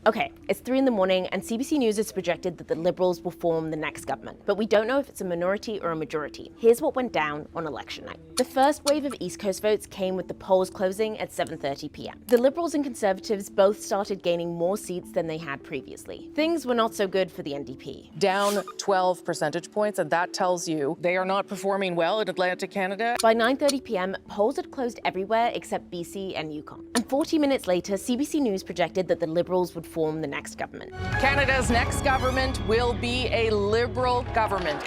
Okay, it's 3 in the morning and CBC News has projected that the Liberals will form the next government, but we don't know if it's a minority or a majority. Here's what went down on election night. The first wave of East Coast votes came with the polls closing at 7:30 p.m. The Liberals and Conservatives both started gaining more seats than they had previously. Things were not so good for the NDP. Down 12 percentage points, and that tells you they are not performing well in Atlantic Canada. By 9:30 p.m, polls had closed everywhere except BC and Yukon. And 40 minutes later, CBC News projected that the Liberals would form the next government. Canada's next government will be a Liberal government.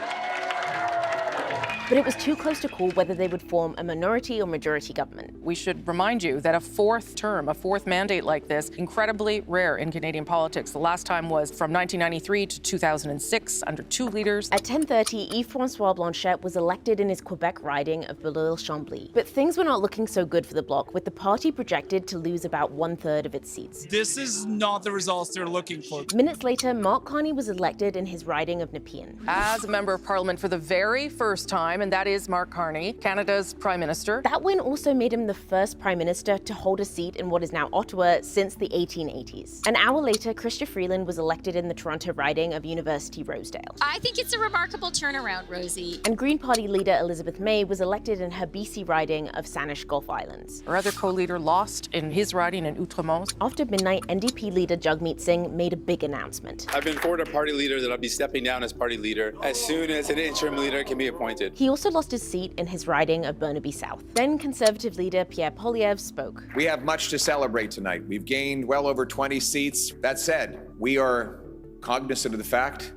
But it was too close to call whether they would form a minority or majority government. We should remind you that a fourth term, a fourth mandate like this, incredibly rare in Canadian politics. The last time was from 1993 to 2006 under 2 leaders. At 10:30, Yves-François Blanchet was elected in his Quebec riding of Beloeil-Chambly. But things were not looking so good for the Bloc, with the party projected to lose about 1/3 of its seats. This is not the results they're looking for. Minutes later, Mark Carney was elected in his riding of Nepean. As a member of Parliament for the very first time, and that is Mark Carney, Canada's Prime Minister. That win also made him the first Prime Minister to hold a seat in what is now Ottawa since the 1880s. An hour later, Chrystia Freeland was elected in the Toronto riding of University Rosedale. I think it's a remarkable turnaround, Rosie. And Green Party leader Elizabeth May was elected in her BC riding of Saanich Gulf Islands. Our other co-leader lost in his riding in Outremont. After midnight, NDP leader Jagmeet Singh made a big announcement. I've been informed a party leader that I'll be stepping down as party leader as soon as an interim leader can be appointed. He also lost his seat in his riding of Burnaby South. Then Conservative leader Pierre Poilievre spoke. We have much to celebrate tonight. We've gained well over 20 seats. That said, we are cognizant of the fact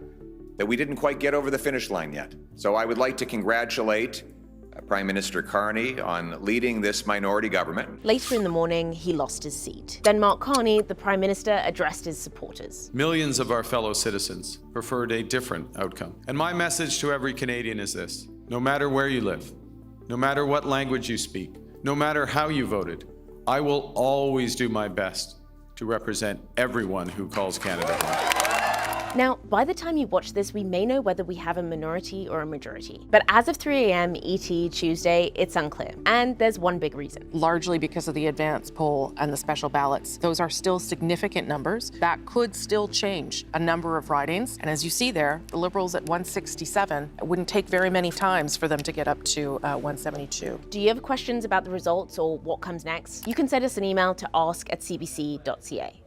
that we didn't quite get over the finish line yet. So I would like to congratulate Prime Minister Carney on leading this minority government. Later in the morning, he lost his seat. Then Mark Carney, the Prime Minister, addressed his supporters. Millions of our fellow citizens preferred a different outcome. And my message to every Canadian is this: no matter where you live, no matter what language you speak, no matter how you voted, I will always do my best to represent everyone who calls Canada home. Now, by the time you watch this, we may know whether we have a minority or a majority. But as of 3 a.m. ET Tuesday, it's unclear. And there's one big reason. Largely because of the advance poll and the special ballots. Those are still significant numbers. That could still change a number of ridings. And as you see there, the Liberals at 167, it wouldn't take very many times for them to get up to 172. Do you have questions about the results or what comes next? You can send us an email to ask@cbc.ca.